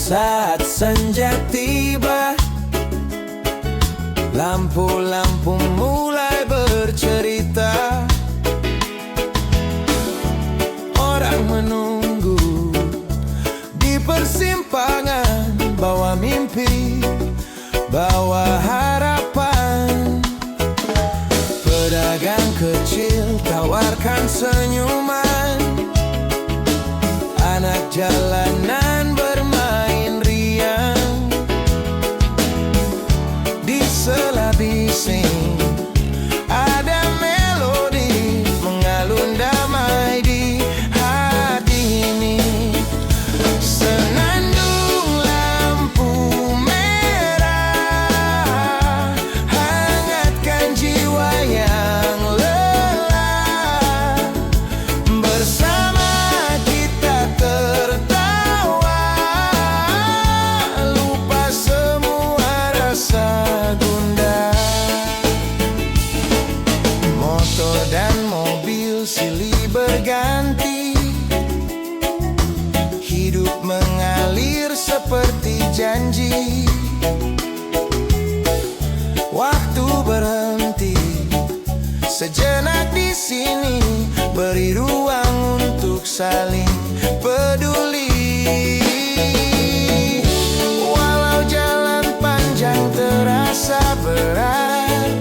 Saat senja tiba, lampu-lampu mulai bercerita. Orang menunggu di persimpangan, bawa mimpi, bawa harapan. Pedagang kecil tawarkan senyuman, anak jalanan bermain riang. Di sela bising ada melodi mengalun damai di hati ini. Senandung lampu merah hangatkan jiwa yang lelah. Bersama kita tertawa, lupa semua rasa gundah. Motor dan mobil silih berganti, hidup mengalir seperti janji. Waktu berhenti sejenak di sini, beri ruang untuk saling peduli. Walau jalan panjang terasa berat,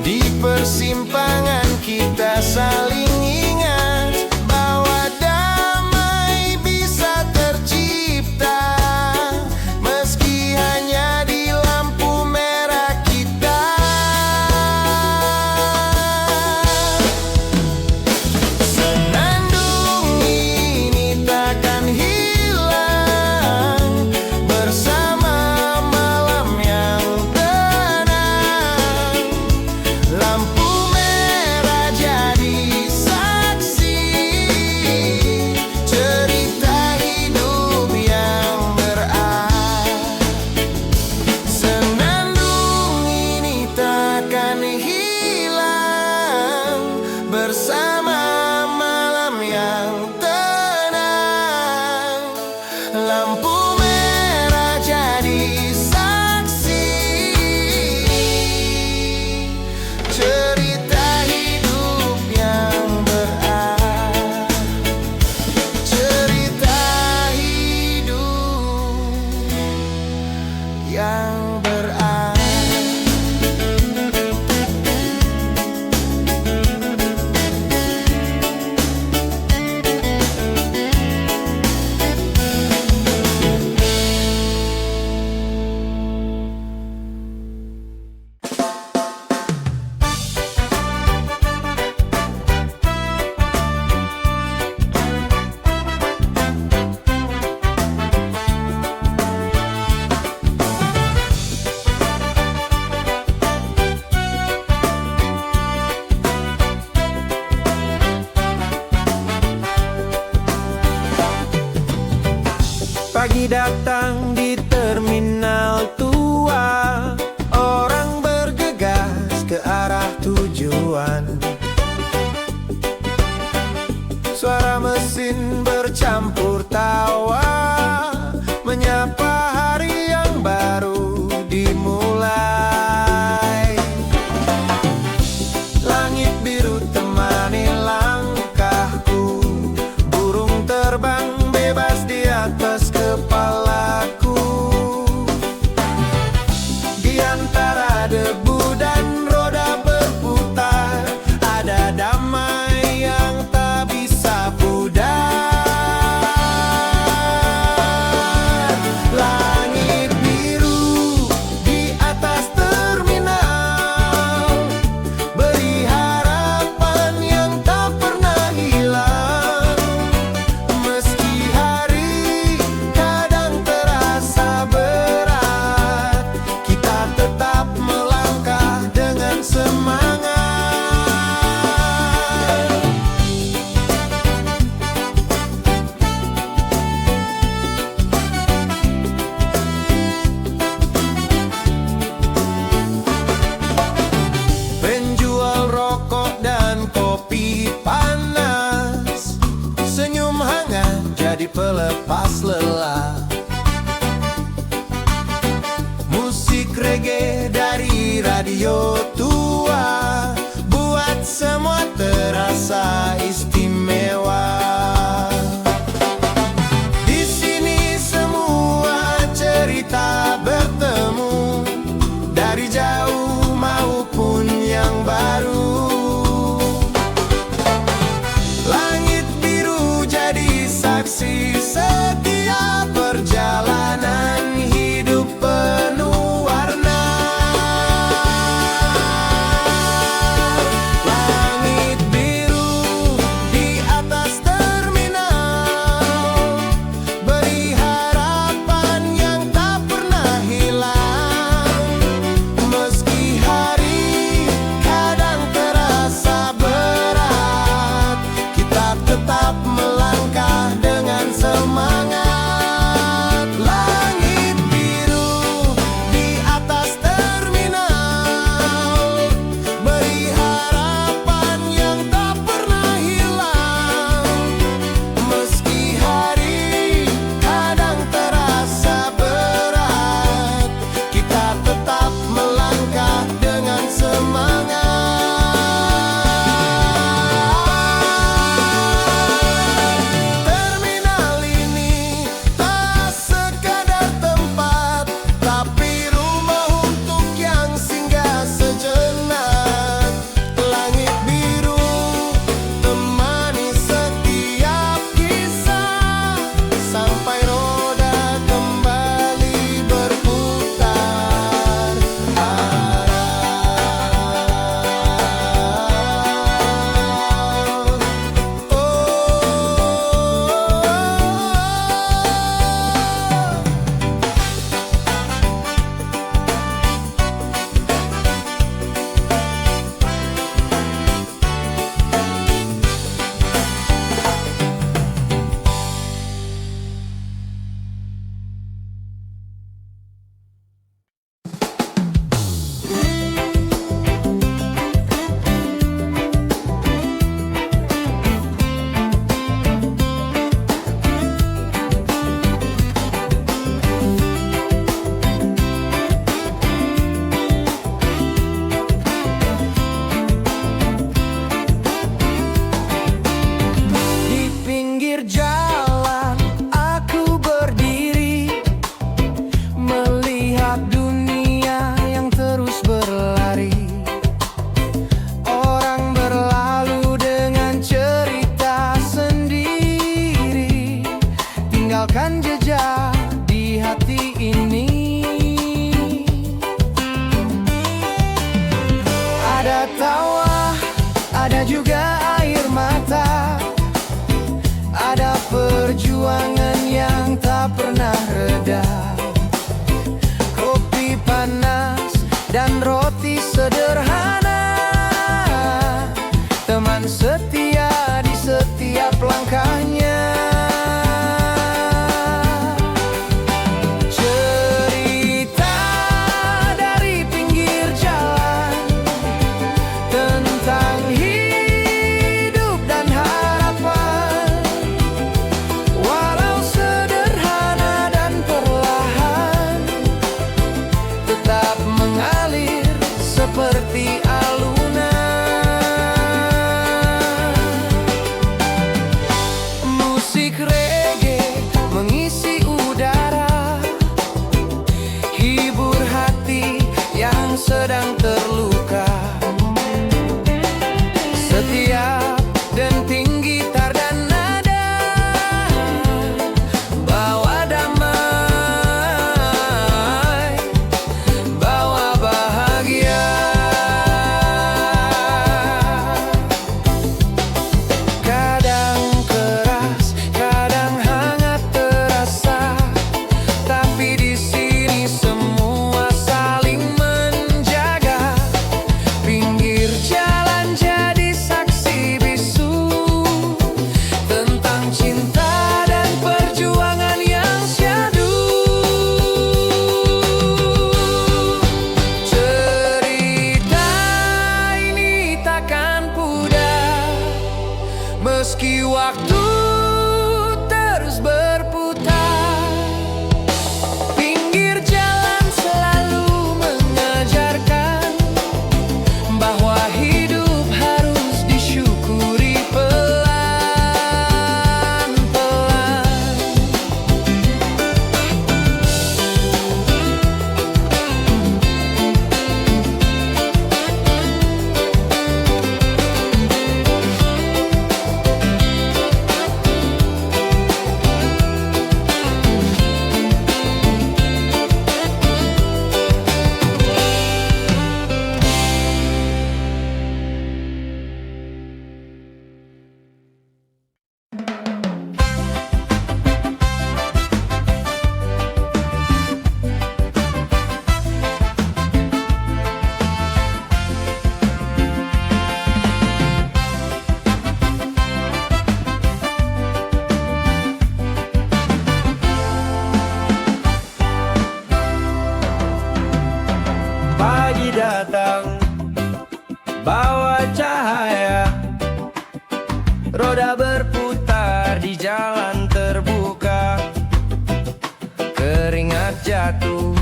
di persimpangan kita saling ingat bahwa damai bisa tercipta meski hanya di lampu merah kita. Senandung ini takkan hilang bersama malam yang tenang. Lampu merah jadi saksi cerita hidup yang berarti. Senandung ini takkan hilang bersama malam yang tenang. Lampu merah jadi saksi cerita hidup yang berarti. Cerita hidup yang berarti. Pagi datang di terminal tua, orang bergegas ke arah tujuan. Suara mesin bercampur tawa menyapa hari yang baru dimulai. Langit biru temani langkahku, burung terbang bebas di atas kepala. di radio tua, buat semua terasa istimewa. Di sini semua cerita bertemu, dari jauh maupun yang baru. Langit biru jadi saksi setiap perjalanan hidup penuh warna. Langit biru di atas terminal, beri harapan yang tak pernah hilang. Meski hari kadang terasa berat, kita tetap melangkah dengan semangat. Langit biru di atas terminal, beri harapan yang tak pernah hilang. Meski hari kadang terasa berat, kita tetap melangkah dengan semangat. Terminal ini tak sekadar tempat, tapi rumah untuk yang singgah sejenak. Langit biru temani setiap kisah, sampai roda kembali berputar. Di pinggir jalan aku berdiri, melihat dunia yang terus berlari. Orang berlalu dengan cerita sendiri, tinggalkan jejak di hati ini. Ada tawa, ada juga air mata, ada perjuangan yang tak pernah reda. Kopi panas dan roti sederhana, teman setia di setiap langkahnya. Cerita dari pinggir jalan tentang hidup dan harapan, walau sederhana dan perlahan, tetap mengalir seperti alunan. Musik reggae mengisi udara, hibur hati yang sedang terluka. Setiap denting gitar dan nada bawa damai, bawa bahagia. Kadang keras, kadang hangat terasa, tapi di sini semua saling menjaga. pagi datang, bawa cahaya, roda berputar di jalan terbuka. Keringat jatuh,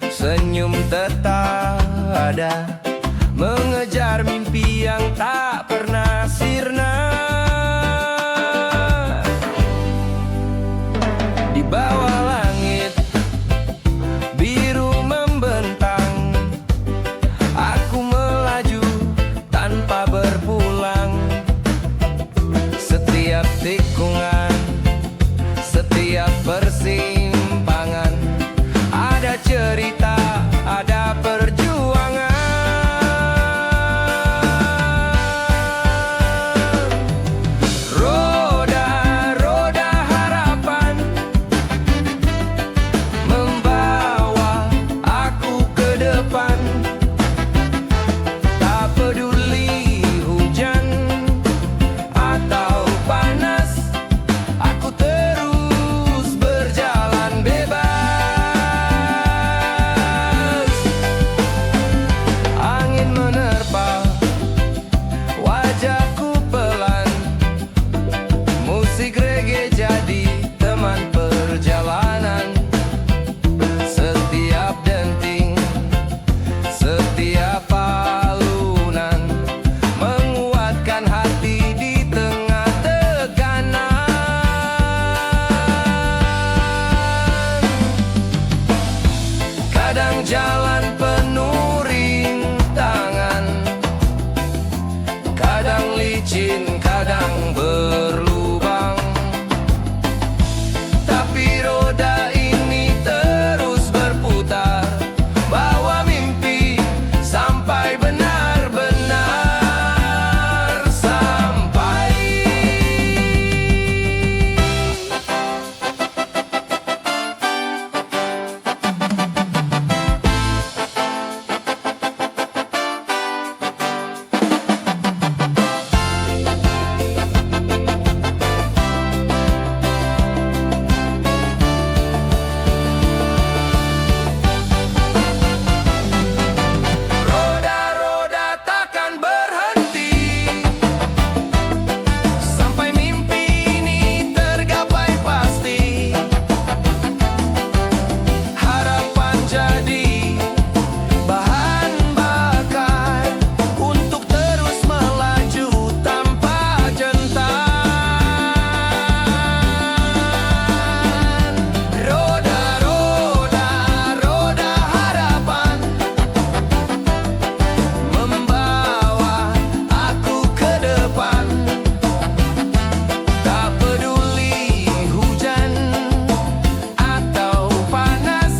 senyum tetap ada, mengejar mimpi yang tak pernah sirna. Di bawah langit biru membentang, aku melaju tanpa berpulang. Setiap tikungan, setiap persimpangan, ada cerita, ada perjuangan. Roda-roda harapan membawa aku ke depan. Tak peduli hujan atau panas, aku terus berjalan bebas. Angin menerpa wajahku pelan, musik reggae jadi teman perjalanan. Setiap denting, setiap alunan menguatkan hati di tengah tekanan. Kadang jalan penuh rintangan, kadang licin, kadang berlubang, tapi roda ini terus berputar, bawa mimpi sampai benar-benar sampai. Roda-roda takkan berhenti sampai mimpi ini tergapai pasti. Harapan jadi bahan bakar untuk terus melaju tanpa jentan. Roda-roda, roda harapan membawa aku ke depan. Tak peduli hujan atau panas,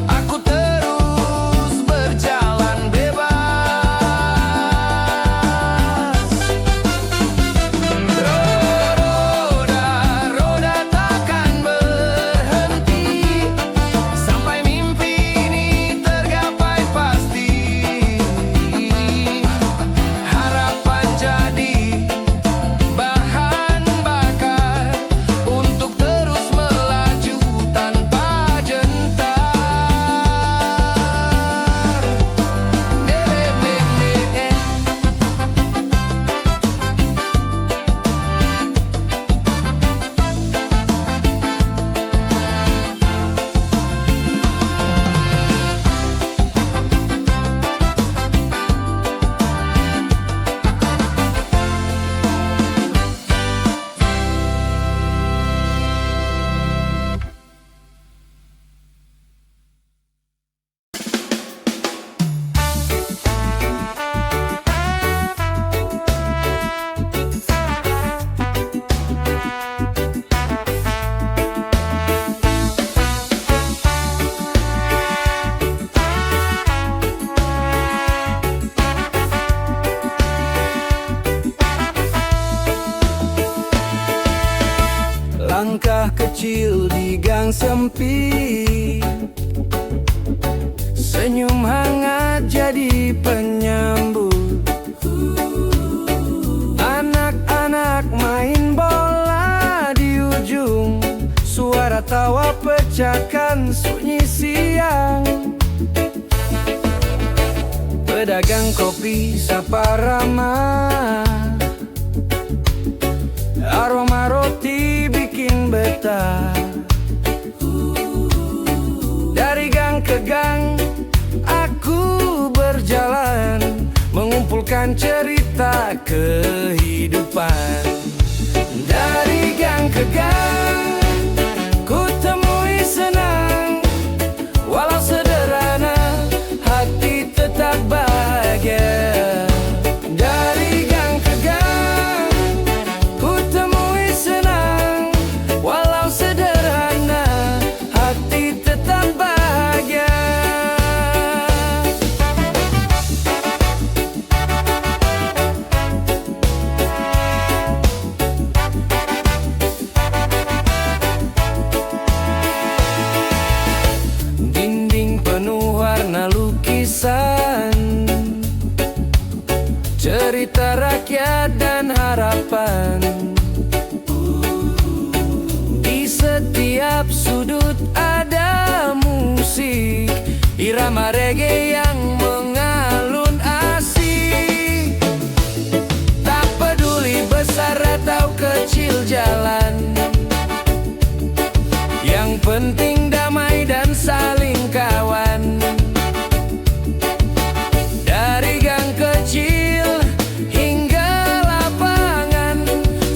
aku terus berjalan bebas. Roda-roda takkan berhenti sampai mimpi ini tergapai pasti. Harapan jadi bahan bakar untuk terus melaju tanpa jentar. Langkah kecil di gang sempit, senyum hangat jadi penyambut. Anak-anak main bola di ujung, suara tawa pecahkan sunyi siang. Pedagang kopi sapa ramah, aroma roti bikin betah. Dari gang ke gang aku berjalan, mengumpulkan cerita kehidupan. Dari gang ke gang ku temui senang, walau sederhana hati tetap bahagia. Dari gang ke gang ku temui senang, walau sederhana hati tetap bahagia. Cerita rakyat dan harapan. Di setiap sudut ada musik, irama reggae yang mengalun asik. Tak peduli besar atau kecil jalan, yang penting damai dan saling kawan. Dari gang kecil hingga lapangan,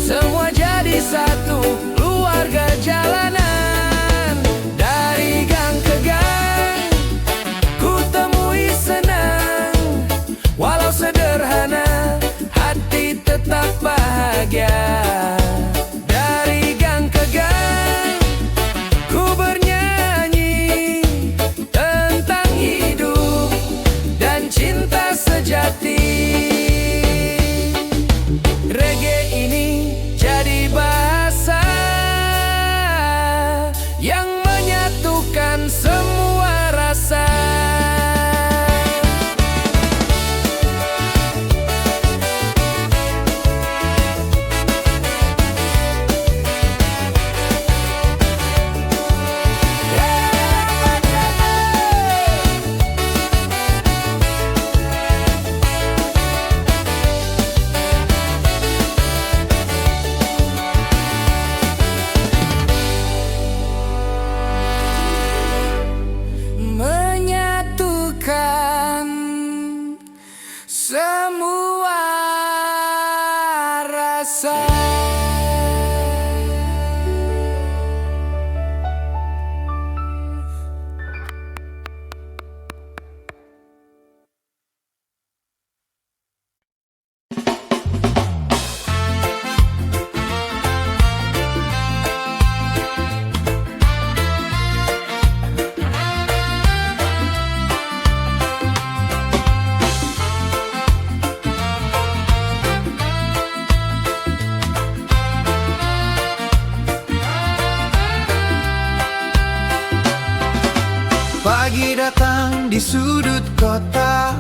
semua jadi satu keluarga jalanan. Dari gang ke gang ku temui senang, walau sederhana hati tetap bahagia. Dari gang ke gang ku bernyanyi tentang hidup dan cinta sejati. Reggae ini jadi bahasa yang menyatukan semua rasa. Menyatukan semua rasa. Pagi datang di sudut kota,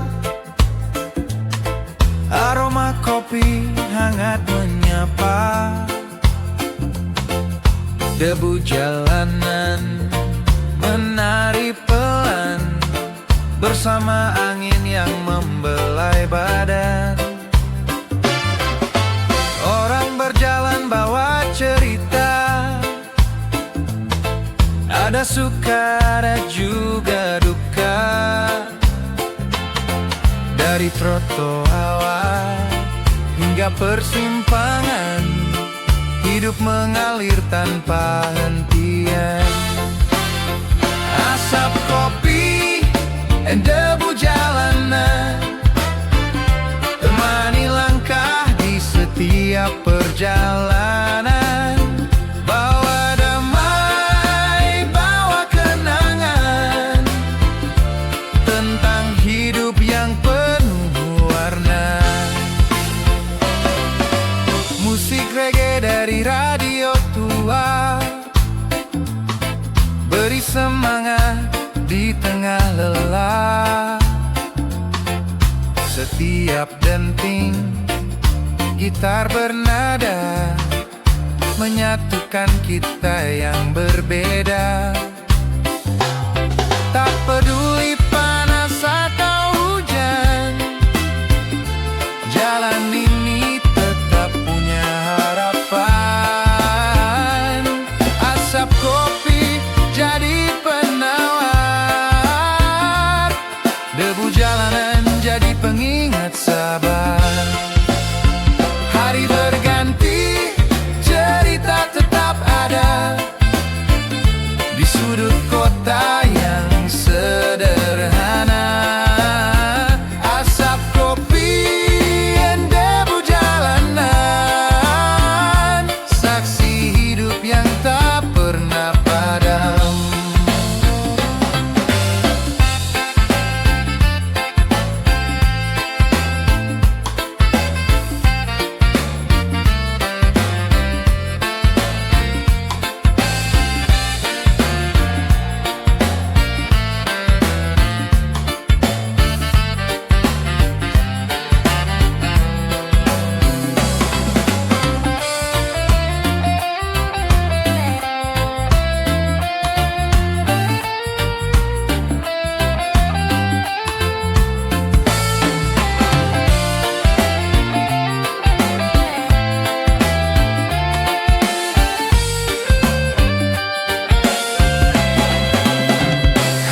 aroma kopi hangat menyapa. Debu jalanan menari pelan, bersama angin yang membelai badan. Orang berjalan bawa cerita, ada suka, ada juga duka. Dari trotoar hingga persimpangan, hidup mengalir tanpa hentian. Asap kopi dan debu jalanan temani langkah di setiap perjalanan. Bawa damai, bawa kenangan tentang hidup yang penuh warna. Musik reggae dari radio tua beri semangat di tengah lelah. Setiap denting gitar bernada menyatukan kita yang berbeda. Tak peduli panas atau hujan, menjadi pengingat sabar. Hari berganti, cerita tetap ada di sudut kota yang sederhana. Asap kopi dan debu jalanan, saksi hidup yang tak pernah padam.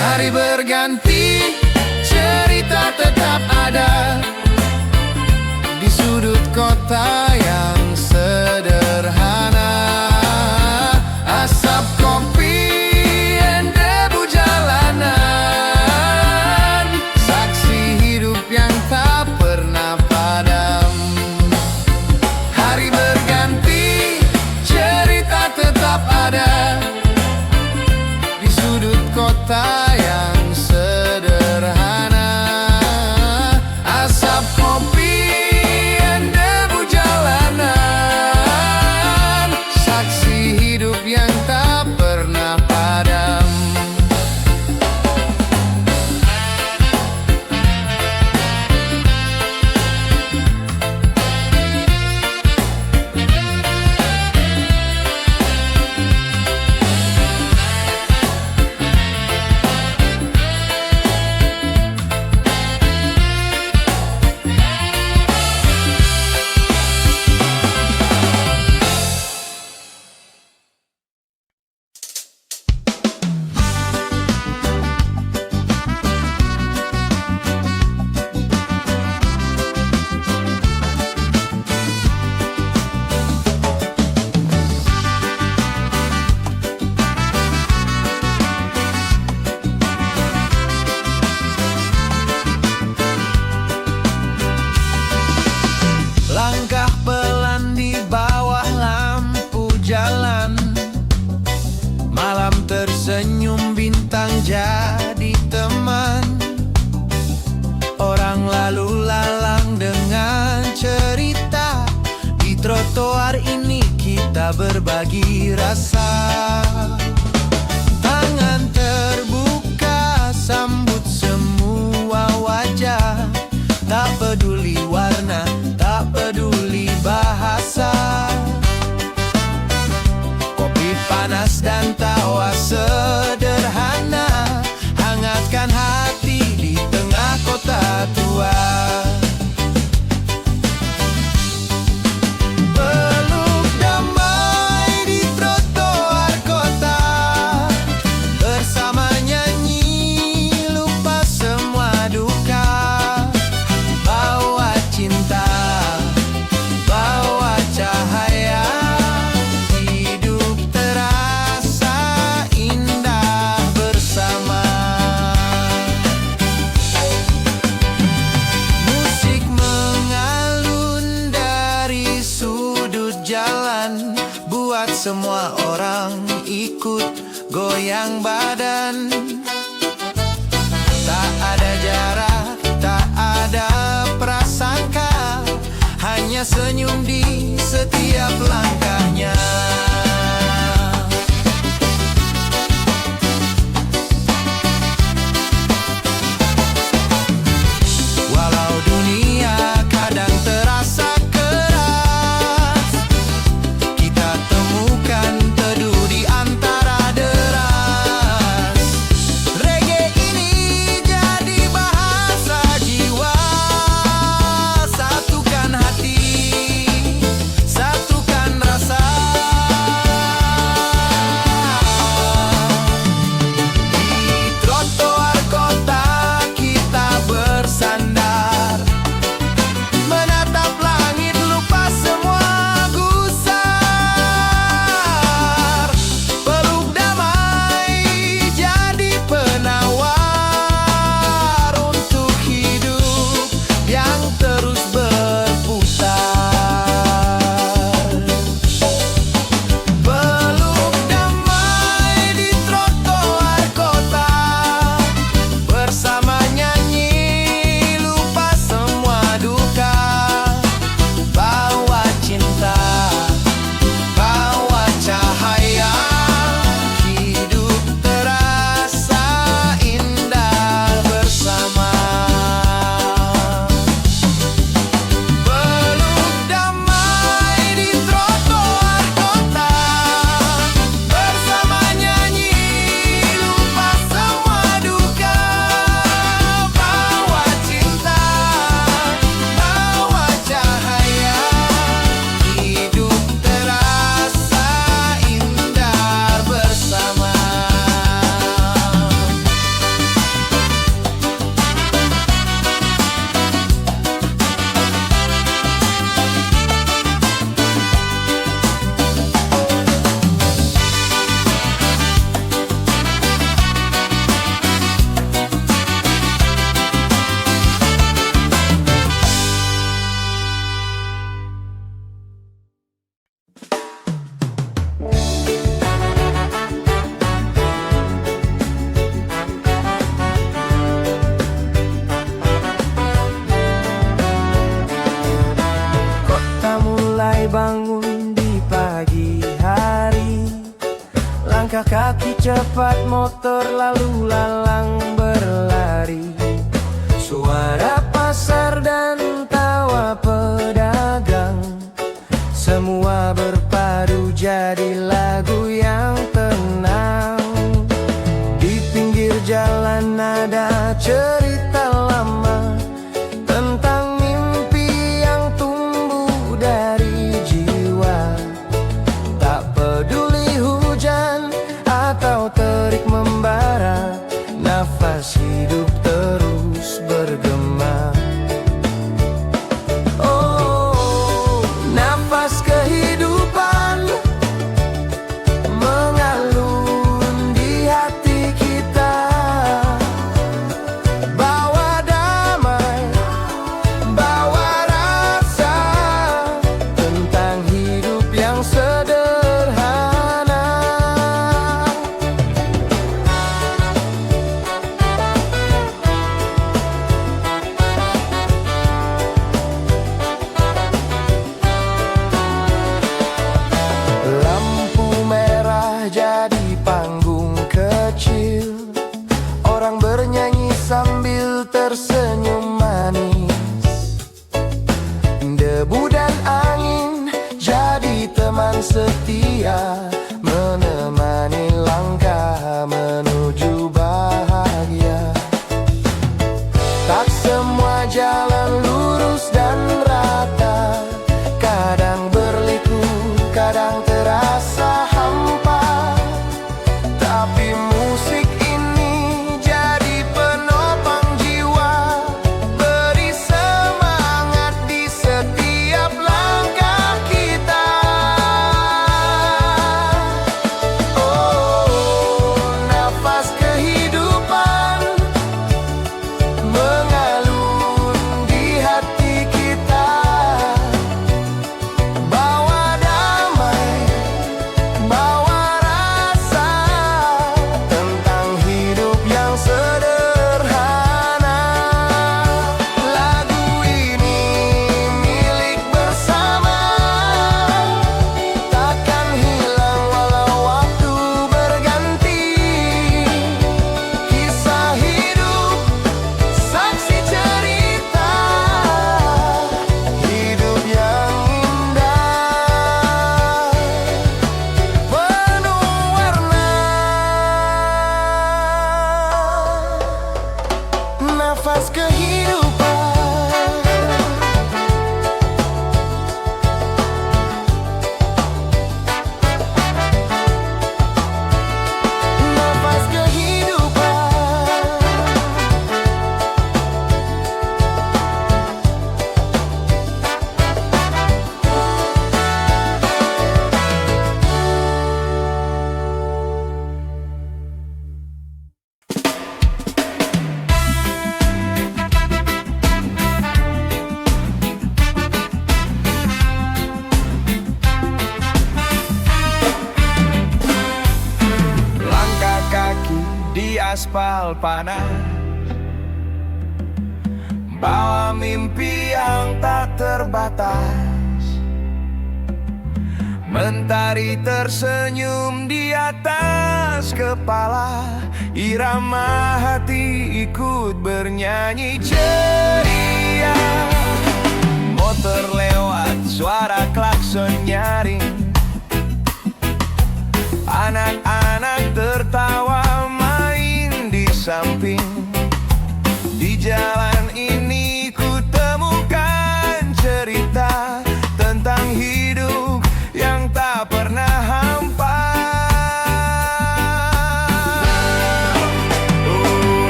Hari berganti, cerita tetap ada di sudut kota yang sederhana. Asap kopi dan debu jalanan, saksi hidup yang tak pernah padam. Hari berganti, cerita tetap ada di sudut kota yang sederhana. Asap kopi dan debu jalanan, saksi hidup yang tak pernah padam. Langkah pelan di bawah lampu jalan, malam tersenyum, bintang jadi teman. Orang lalu lalang dengan cerita, di trotoar ini kita berbagi rasa. Tangan terbuka sambut semua wajah, tak peduli warna, tak peduli bahasa. Kopi panas dan tawa sederhana, hangatkan hati di tengah kota tua. Peluk damai di trotoar kota, bersama nyanyi lupa semua duka. Bawa cinta, bawa cahaya, hidup terasa indah bersama. Musik mengalun dari sudut jalan, buat semua orang ikut goyang badan. Tak ada jarak, tak ada prasangka, hanya senyum di setiap langkahnya. Walau dunia kadang terasa keras, kita temukan teduh di antara deras. Reggae ini jadi bahasa jiwa, satukan hati, satukan rasa. bangun di pagi hari, langkah kaki cepat, motor lalu lalang berlari. Suara pasar dan tawa pedagang, semua berpadu jadi lagu yang tenang. Di pinggir jalan ada cerita lama tentang mimpi yang tumbuh dari jiwa. Tak peduli hujan atau terik membara, nafas hidup terus bergema. Oh, nafas kehidupan mengalun di hati kita. Bawa damai, bawa rasa tentang hidup yang sederhana. Lampu merah jadi panggung kecil, orang bernyanyi sambil tersenyum manis. Debu dan angin jadi teman setia, menemani langkah menuju bahagia. Tak semua jalan lurus dan rata, kadang berliku, kadang terasa hampa. Tapi musik ini jadi penopang jiwa, beri semangat di setiap langkah kita. Oh, nafas kehidupan mengalun di hati kita. Bawa damai, bawa rasa tentang hidup yang sederhana. Lagu ini milik bersama, takkan hilang walau waktu berganti. Kisah hidup, saksi cerita hidup yang indah, penuh warna. Nafas kehidupan, nafas kehidupan. Langkah kaki di aspal panas, bawa mimpi yang tak terbatas. Mentari tersenyum di atas kepala, irama hati ikut bernyanyi ceria. Motor lewat, suara klakson nyaring, anak-anak tertawa main di samping. Di jalan ini ku temukan cerita tentang hidup yang tak pernah hampa.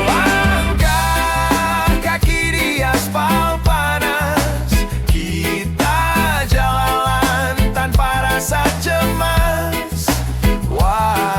Langkah kaki di aspal panas, kita jalan tanpa rasa cemas. Wah,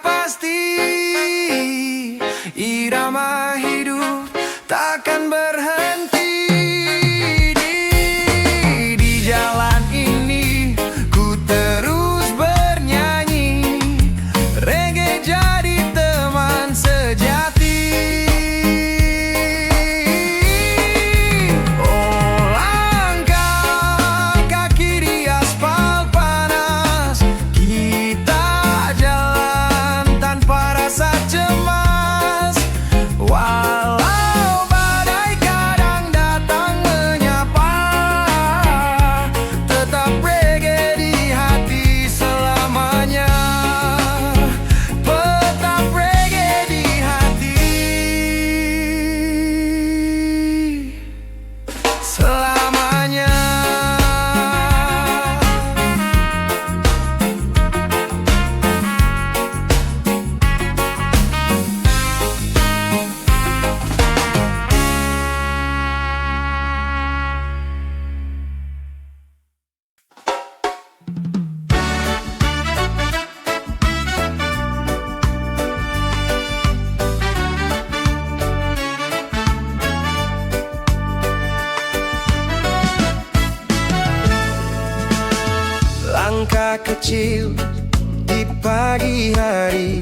pasti, irama hidup takkan berhenti. Di jalan ini ku terus bernyanyi, reggae jadi teman sejati. Oh, langkah kaki di aspal panas, kita jalan tanpa rasa cemas. Walau badai kadang datang menyapa, tetap reggae di hati selamanya. Tetap reggae di hati selamanya. Langkah kecil di pagi hari,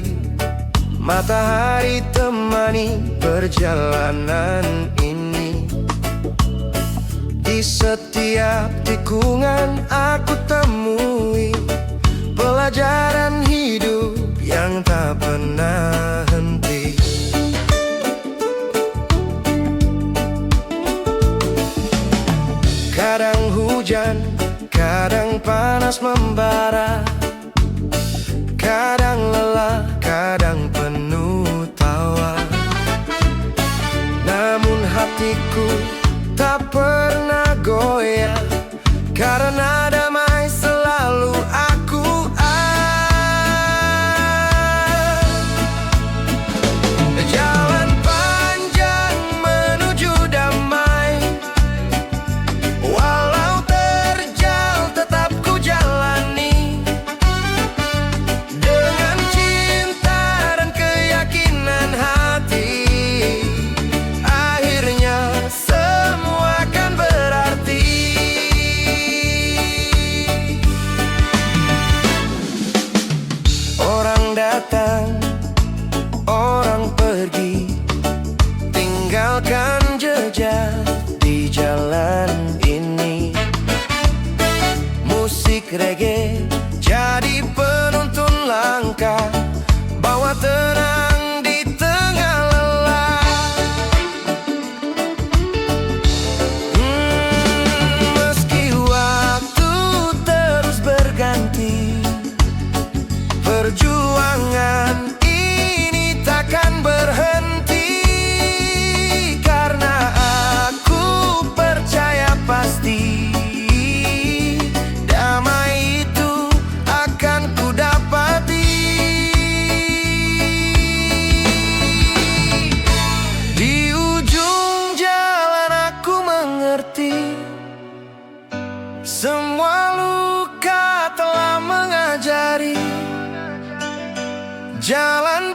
matahari temani perjalanan ini. Di setiap tikungan aku temui pelajaran hidup yang tak pernah henti. Kadang hujan, kadang panas membara, kadang lelah, kadang penuh tawa. Namun hatiku tak pernah goyah, karena damai selalu aku jalan panjang menuju damai, walau terjal tetap ku jalani. Dengan cinta dan keyakinan hati, akhirnya semua akan berarti. Orang datang, orang pergi, tinggalkan jejak di jalan ini. Musik reggae jadi penuntun langkah, bawa tenang di tengah lelah. Meski waktu terus berganti, perjuangan ini takkan berhenti. Karena aku percaya pasti, damai itu akan ku dapati. Di ujung jalan aku mengerti, semua luka telah mengajari jalan